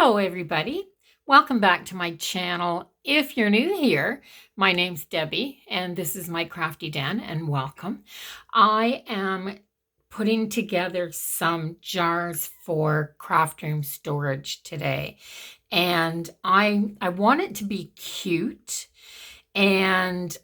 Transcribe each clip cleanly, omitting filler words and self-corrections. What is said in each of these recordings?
Hello everybody, welcome back to my channel. If you're new here, my name's Debbie and this is my crafty den, and welcome. I am putting together some jars for craft room storage today, and I want it to be cute, and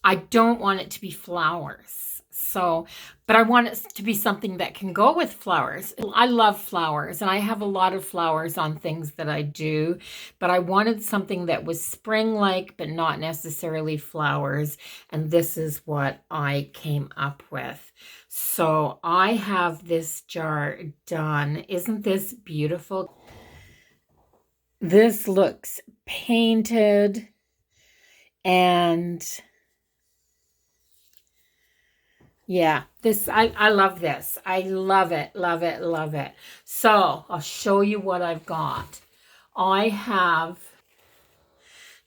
I don't want it to be flowers. But I want it to be something that can go with flowers. I love flowers, and I have a lot of flowers on things that I do, but I wanted something that was spring-like, but not necessarily flowers, and this is what I came up with. So I have this jar done. Isn't this beautiful? This looks painted, and yeah, I love this. I love it, love it, love it. So I'll show you what I've got. I have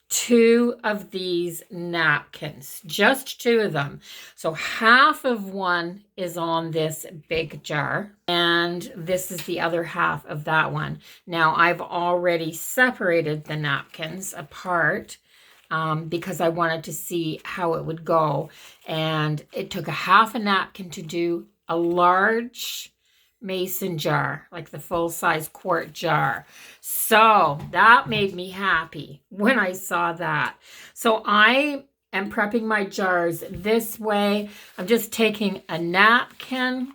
2 of these napkins, just 2 of them. So half of one is on this big jar, and this is the other half of that one. Now I've already separated the napkins apart, because I wanted to see how it would go. And it took a half a napkin to do a large mason jar, like the full-size quart jar. So that made me happy when I saw that. So I am prepping my jars this way. I'm just taking a napkin.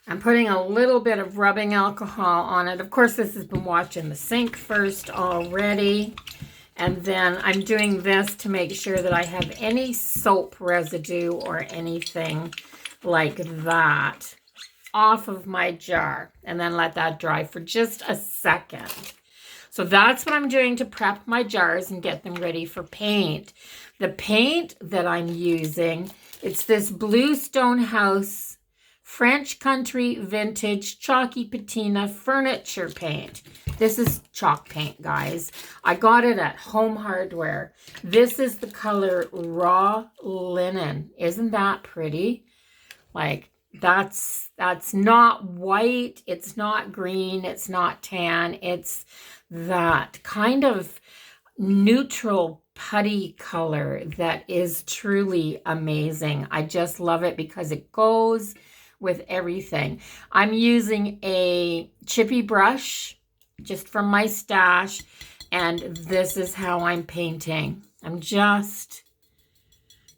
I'm putting a little bit of rubbing alcohol on it. Of course, this has been washed in the sink first already. And then I'm doing this to make sure that I have any soap residue or anything like that off of my jar. And then let that dry for just a second. So that's what I'm doing to prep my jars and get them ready for paint. The paint that I'm using, it's this Bluestone House French Country Vintage Chalky Patina Furniture Paint. This is chalk paint, guys. I got it at Home Hardware. This is the color Raw Linen. Isn't that pretty? Like, that's not white. It's not green. It's not tan. It's that kind of neutral putty color that is truly amazing. I just love it because it goes with everything. I'm using a chippy brush just from my stash, and this is how I'm painting. I'm just,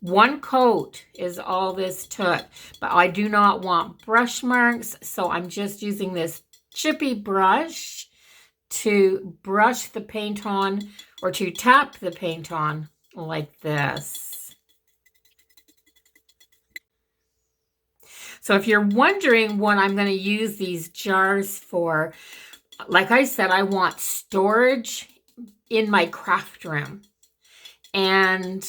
one coat is all this took, but I do not want brush marks, so I'm just using this chippy brush to brush the paint on, or to tap the paint on like this. So if you're wondering what I'm going to use these jars for, like I said, I want storage in my craft room. And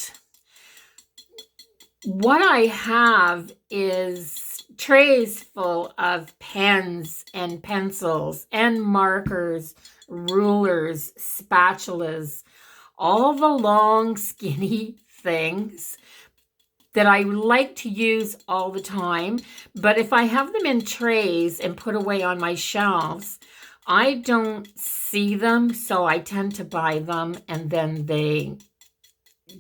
what I have is trays full of pens and pencils and markers, rulers, spatulas, all the long, skinny things that I like to use all the time. But if I have them in trays and put away on my shelves, I don't see them, so I tend to buy them, and then they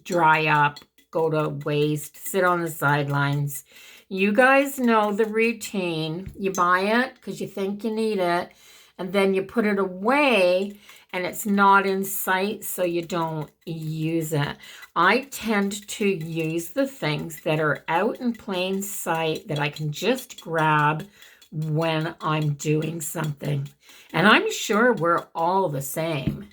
dry up, go to waste, sit on the sidelines. You guys know the routine. You buy it because you think you need it, and then you put it away, and it's not in sight, so you don't use it. I tend to use the things that are out in plain sight that I can just grab when I'm doing something. And I'm sure we're all the same.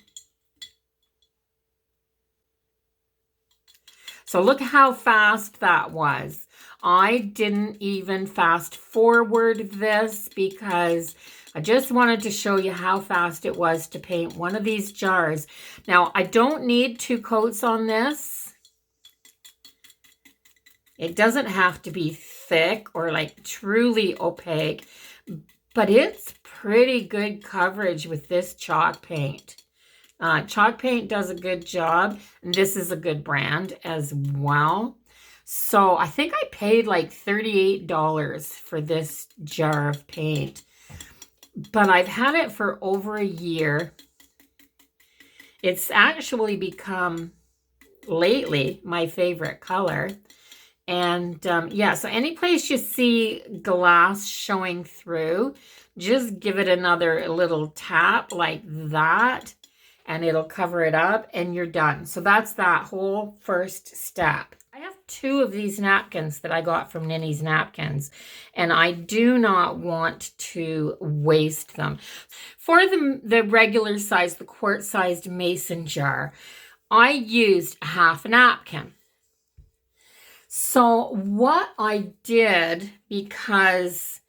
So look how fast that was. I didn't even fast forward this because I just wanted to show you how fast it was to paint one of these jars. Now, I don't need 2 coats on this. It doesn't have to be thick or like truly opaque, but it's pretty good coverage with this chalk paint. Chalk paint does a good job, and this is a good brand as well. So I think I paid like $38 for this jar of paint. But I've had it for over a year. It's actually become, lately, my favorite color. And yeah, so any place you see glass showing through, just give it another little tap like that, and it'll cover it up, and you're done. So that's that whole first step. I have 2 of these napkins that I got from Ninny's Napkins, and I do not want to waste them. For the regular size, the quart-sized mason jar, I used half a napkin. So what I did, because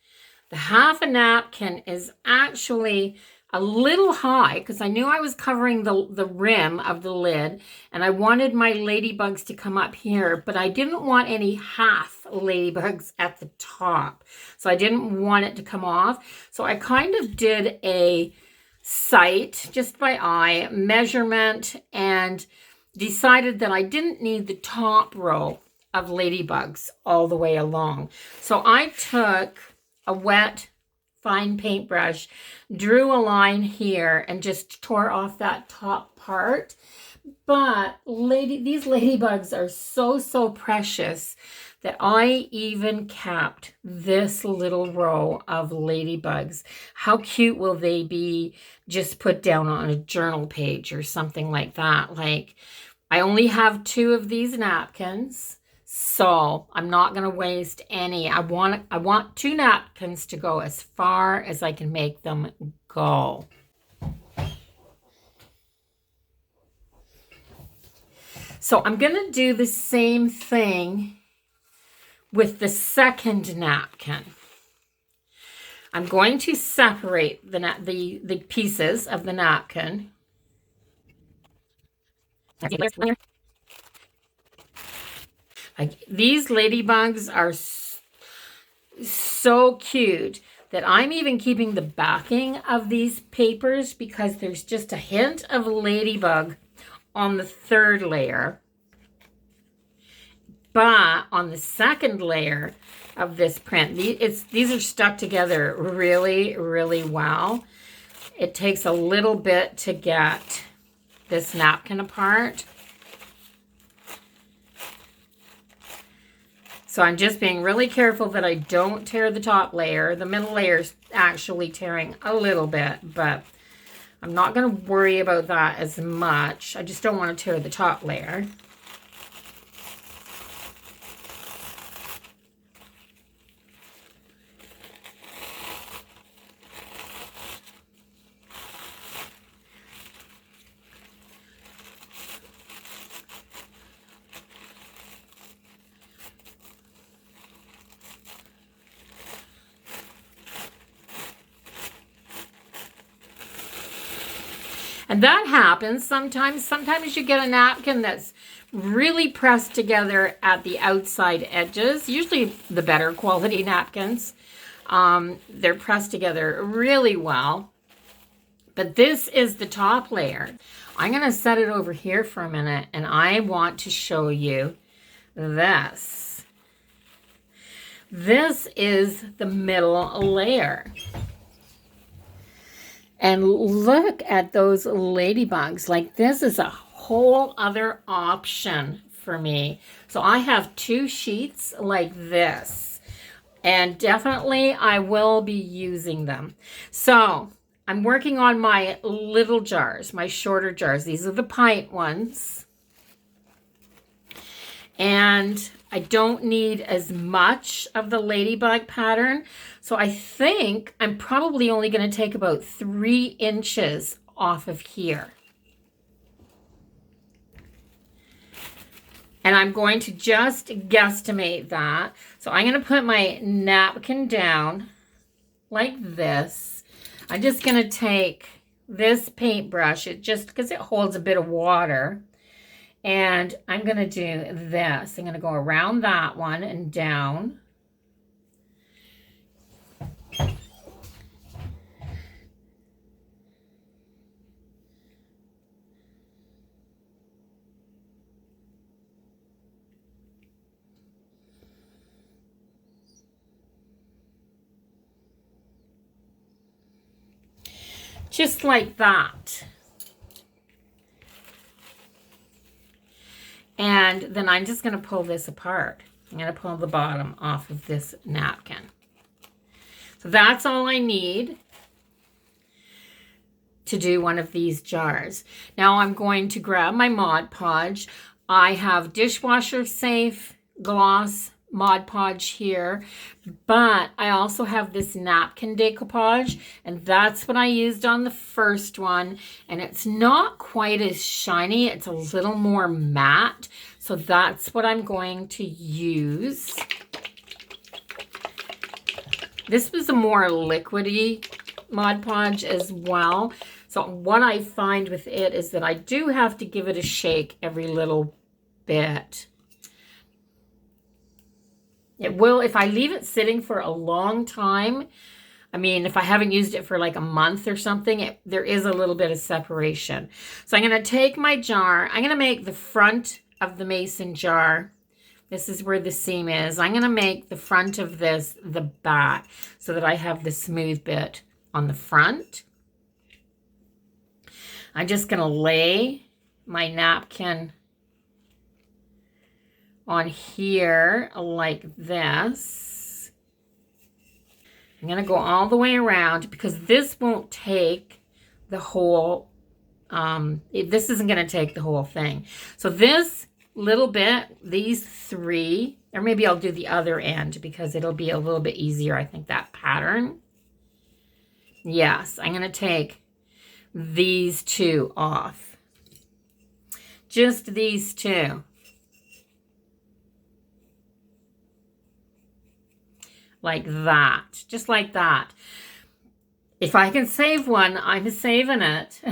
the half a napkin is actually a little high, because I knew I was covering the rim of the lid, and I wanted my ladybugs to come up here, but I didn't want any half ladybugs at the top. So I didn't want it to come off. So I kind of did a sight, just by eye, measurement, and decided that I didn't need the top row of ladybugs all the way along. So I took a wet fine paintbrush, drew a line here, and just tore off that top part. But these ladybugs are so precious that I even kept this little row of ladybugs. How cute will they be just put down on a journal page or something like that? Like, I only have 2 of these napkins, so I'm not going to waste any. I want 2 napkins to go as far as I can make them go. So I'm going to do the same thing with the second napkin. I'm going to separate the pieces of the napkin. Like, these ladybugs are so cute that I'm even keeping the backing of these papers, because there's just a hint of ladybug on the 3rd layer. But on the 2nd layer of this print, these are stuck together really, really well. It takes a little bit to get this napkin apart. So I'm just being really careful that I don't tear the top layer. The middle layer is actually tearing a little bit, but I'm not going to worry about that as much. I just don't want to tear the top layer. And that happens sometimes. Sometimes you get a napkin that's really pressed together at the outside edges. Usually the better quality napkins. They're pressed together really well. But this is the top layer. I'm going to set it over here for a minute, and I want to show you this. This is the middle layer. And look at those ladybugs. Like, this is a whole other option for me. So I have 2 sheets like this, and definitely I will be using them. So I'm working on my little jars, my shorter jars. These are the pint ones. And I don't need as much of the ladybug pattern. So I think I'm probably only going to take about 3 inches off of here. And I'm going to just guesstimate that. So I'm going to put my napkin down like this. I'm just going to take this paintbrush, just because it holds a bit of water. And I'm going to do this. I'm going to go around that one and down. Just like that. And then I'm just going to pull this apart. I'm going to pull the bottom off of this napkin. So that's all I need to do one of these jars. Now I'm going to grab my Mod Podge. I have dishwasher safe gloss Mod Podge here, but I also have this Napkin Decoupage, and that's what I used on the first one, and it's not quite as shiny. It's a little more matte, so that's what I'm going to use. This was a more liquidy Mod Podge as well. So what I find with it is that I do have to give it a shake every little bit. It will, if I leave it sitting for a long time, I mean, if I haven't used it for like a month or something, there is a little bit of separation. So I'm going to take my jar. I'm going to make the front of the mason jar. This is where the seam is. I'm going to make the front of this the back so that I have the smooth bit on the front. I'm just going to lay my napkin on here like this. I'm going to go all the way around because this won't take the whole, this isn't going to take the whole thing. So this little bit, these three, or maybe I'll do the other end because it'll be a little bit easier, I think, that pattern. Yes, I'm going to take these two off. Just these two. Like that, just like that. If I can save one, I'm saving it.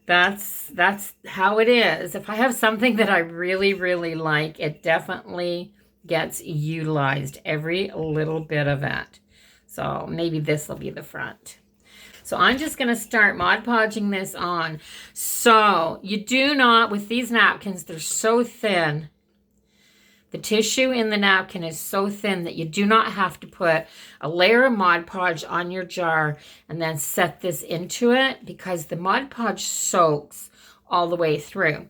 That's how it is. If I have something that I really, really like, it definitely gets utilized, every little bit of it. So maybe this will be the front. So I'm just going to start Mod Podging this on. So you do not, with these napkins, they're so thin. The tissue in the napkin is so thin that you do not have to put a layer of Mod Podge on your jar and then set this into it because the Mod Podge soaks all the way through.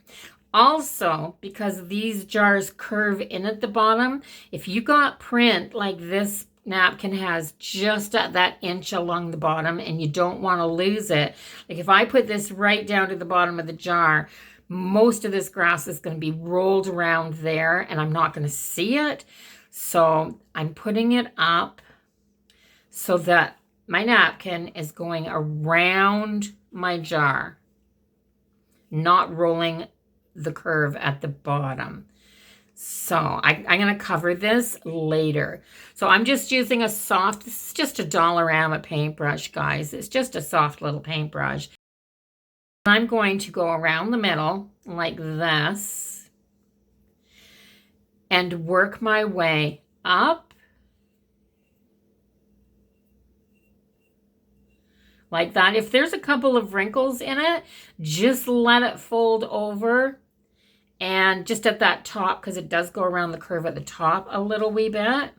Also, because these jars curve in at the bottom, if you got print like this napkin has just at that inch along the bottom and you don't want to lose it, like if I put this right down to the bottom of the jar, most of this grass is going to be rolled around there and I'm not going to see it. So I'm putting it up so that my napkin is going around my jar, not rolling the curve at the bottom. So I'm going to cover this later. So I'm just using a soft, this is just a Dollarama paintbrush, guys. It's just a soft little paintbrush. I'm going to go around the middle like this and work my way up like that. If there's a couple of wrinkles in it, just let it fold over and just at that top, because it does go around the curve at the top a little wee bit.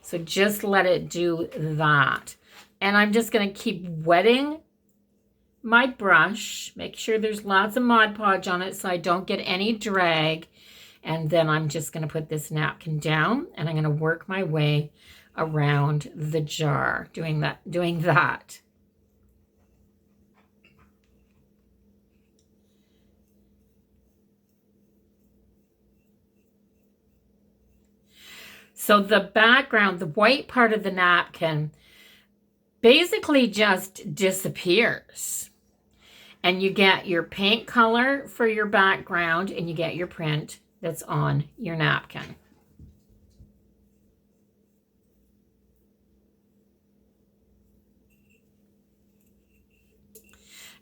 So just let it do that. And I'm just going to keep wetting my brush, make sure there's lots of Mod Podge on it so I don't get any drag. And then I'm just going to put this napkin down and I'm going to work my way around the jar doing that. So the background, the white part of the napkin basically just disappears. And you get your paint color for your background and you get your print that's on your napkin.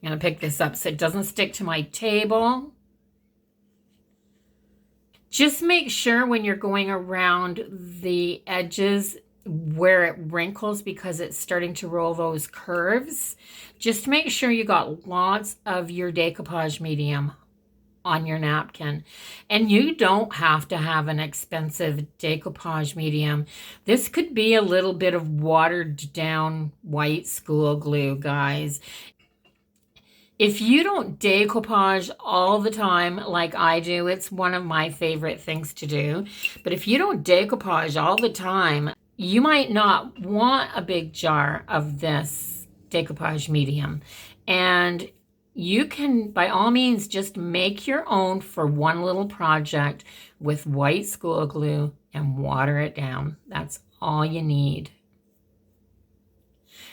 I'm going to pick this up so it doesn't stick to my table. Just make sure when you're going around the edges where it wrinkles because it's starting to roll those curves, just make sure you got lots of your decoupage medium on your napkin. And you don't have to have an expensive decoupage medium. This could be a little bit of watered down white school glue, guys. If you don't decoupage all the time like I do, it's one of my favorite things to do. But if you don't decoupage all the time, you might not want a big jar of this decoupage medium. And you can, by all means, just make your own for one little project with white school glue and water it down. That's all you need.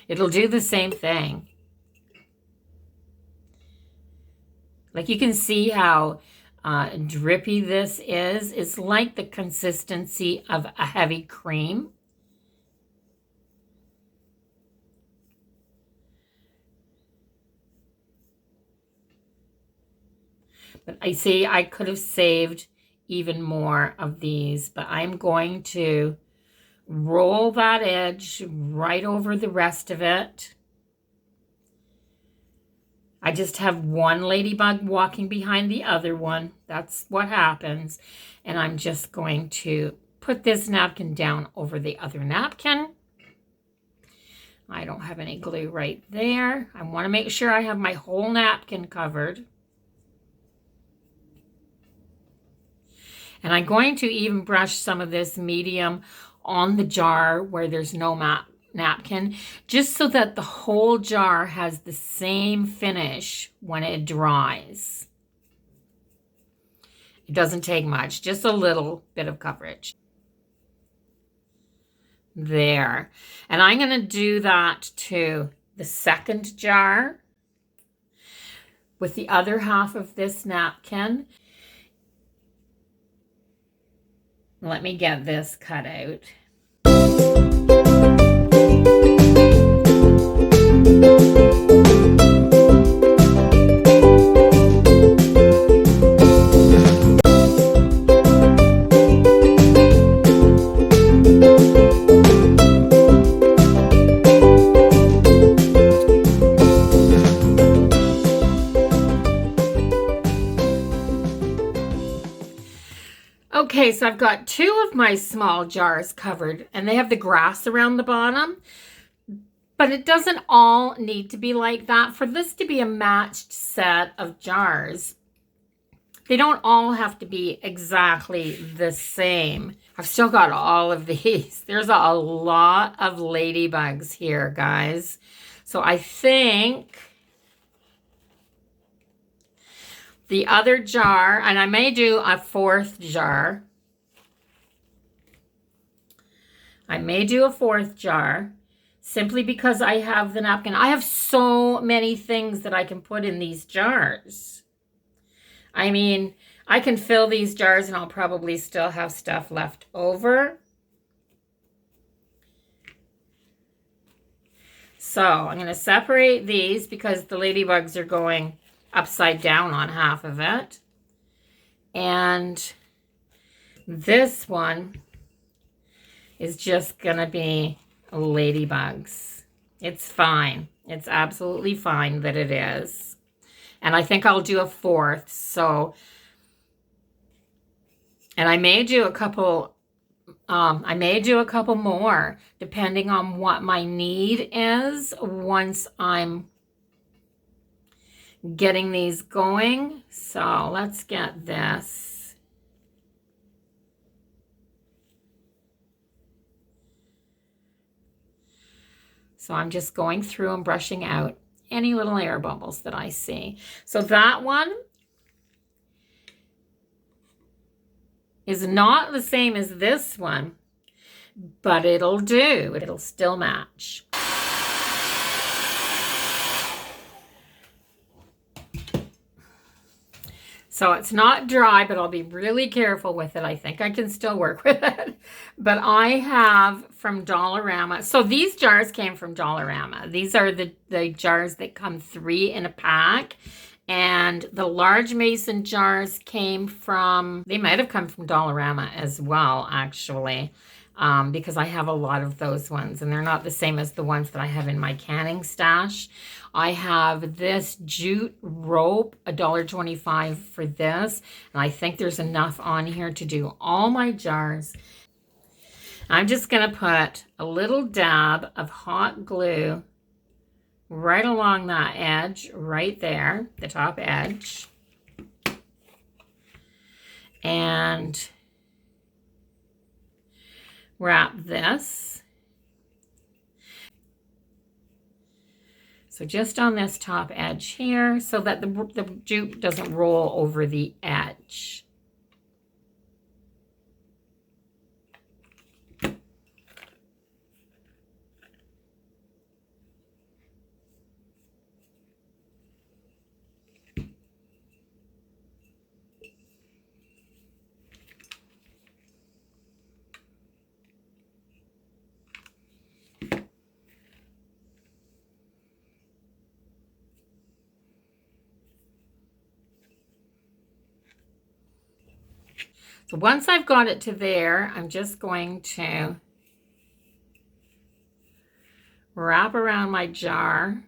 It'll do the same thing. Like you can see how drippy this is. It's like the consistency of a heavy cream. But I see I could have saved even more of these, but I'm going to roll that edge right over the rest of it. I just have one ladybug walking behind the other one. That's what happens. And I'm just going to put this napkin down over the other napkin. I don't have any glue right there. I want to make sure I have my whole napkin covered. And I'm going to even brush some of this medium on the jar where there's no napkin, just so that the whole jar has the same finish when it dries. It doesn't take much, just a little bit of coverage. There. And I'm going to do that to the second jar with the other half of this napkin. Let me get this cut out. Okay, so I've got two of my small jars covered, and they have the grass around the bottom, but it doesn't all need to be like that. For this to be a matched set of jars, they don't all have to be exactly the same. I've still got all of these. There's a lot of ladybugs here, guys. So I think the other jar, and I may do a fourth jar. I may do a fourth jar simply because I have the napkin. I have so many things that I can put in these jars. I mean, I can fill these jars and I'll probably still have stuff left over. So I'm going to separate these because the ladybugs are going upside down on half of it. And this one is just going to be ladybugs. It's fine. It's absolutely fine that it is. And I think I'll do a fourth. So, and I may do a couple more depending on what my need is once I'm getting these going. So let's get this. So I'm just going through and brushing out any little air bubbles that I see. So that one is not the same as this one, but it'll do. It'll still match. So it's not dry, but I'll be really careful with it. I think I can still work with it. But I have from Dollarama. So these jars came from Dollarama. These are the jars that come 3 in a pack. And the large mason jars came from, they might have come from Dollarama as well, actually. because I have a lot of those ones, and they're not the same as the ones that I have in my canning stash. I have this jute rope, $1.25 for this, and I think there's enough on here to do all my jars. I'm just going to put a little dab of hot glue right along that edge, right there, the top edge. And wrap this. So just on this top edge here, so that the jute doesn't roll over the edge. So once I've got it to there, I'm just going to wrap around my jar.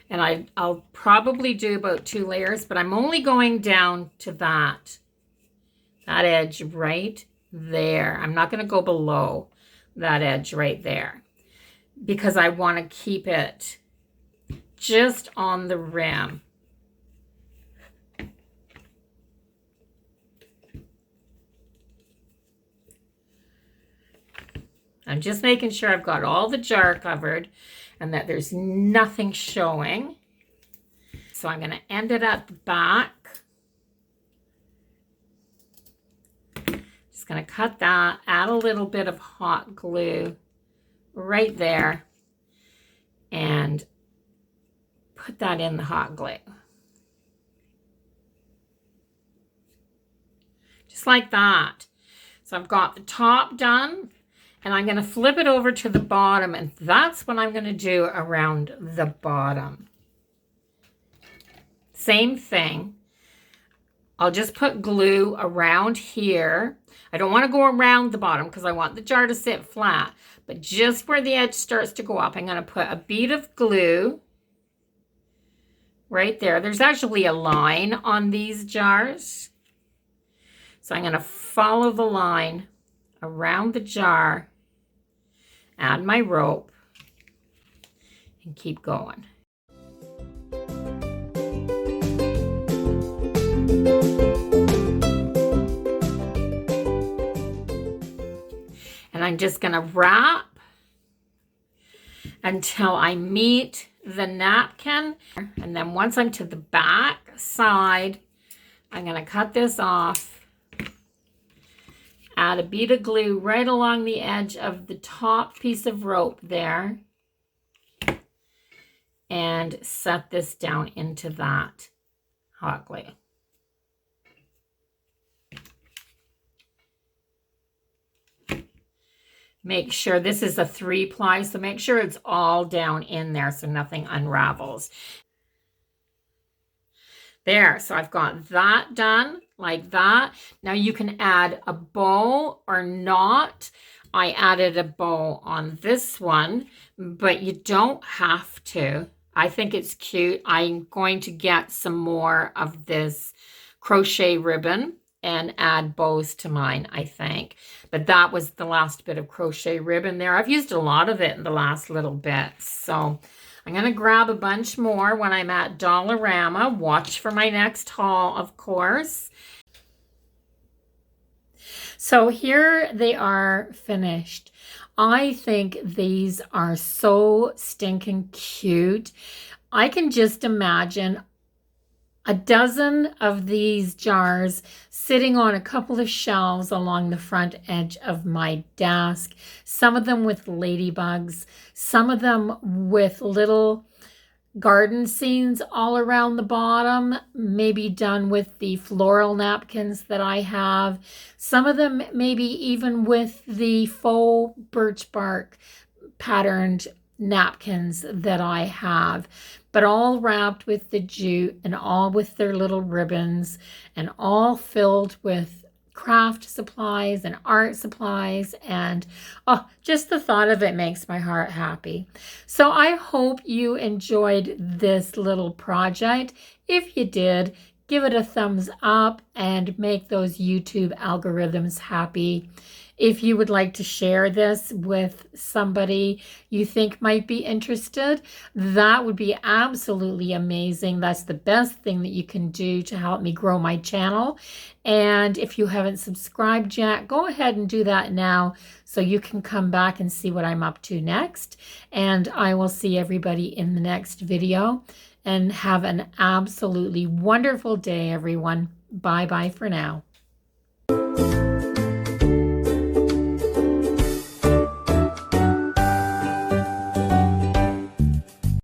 And I'll probably do about 2 layers, but I'm only going down to that edge right there. I'm not going to go below that edge right there because I want to keep it just on the rim. I'm just making sure I've got all the jar covered and that there's nothing showing. So I'm going to end it at the back. Just going to cut that, add a little bit of hot glue right there, and put that in the hot glue. Just like that. So I've got the top done. And I'm going to flip it over to the bottom, and that's what I'm going to do around the bottom. Same thing. I'll just put glue around here. I don't want to go around the bottom because I want the jar to sit flat. But just where the edge starts to go up, I'm going to put a bead of glue right there. There's actually a line on these jars. So I'm going to follow the line around the jar, add my rope, and keep going. And I'm just going to wrap until I meet the napkin. And then once I'm to the back side, I'm going to cut this off. Add a bead of glue right along the edge of the top piece of rope there. And set this down into that hot glue. Make sure this is a 3-ply, so make sure it's all down in there so nothing unravels. There, so I've got that done like that. Now you can add a bow or not. I added a bow on this one, but you don't have to. I think it's cute. I'm going to get some more of this crochet ribbon and add bows to mine, I think. But that was the last bit of crochet ribbon there. I've used a lot of it in the last little bit, so I'm going to grab a bunch more when I'm at Dollarama. Watch for my next haul, of course. So here they are finished. I think these are so stinking cute. I can just imagine a dozen of these jars sitting on a couple of shelves along the front edge of my desk. Some of them with ladybugs, some of them with little garden scenes all around the bottom, maybe done with the floral napkins that I have. Some of them maybe even with the faux birch bark patterned napkins that I have, but all wrapped with the jute and all with their little ribbons and all filled with craft supplies and art supplies, and oh, just the thought of it makes my heart happy. So I hope you enjoyed this little project. If you did, give it a thumbs up and make those YouTube algorithms happy. If you would like to share this with somebody you think might be interested, that would be absolutely amazing. That's the best thing that you can do to help me grow my channel. And if you haven't subscribed yet, go ahead and do that now so you can come back and see what I'm up to next. And I will see everybody in the next video. And have an absolutely wonderful day, everyone. Bye-bye for now.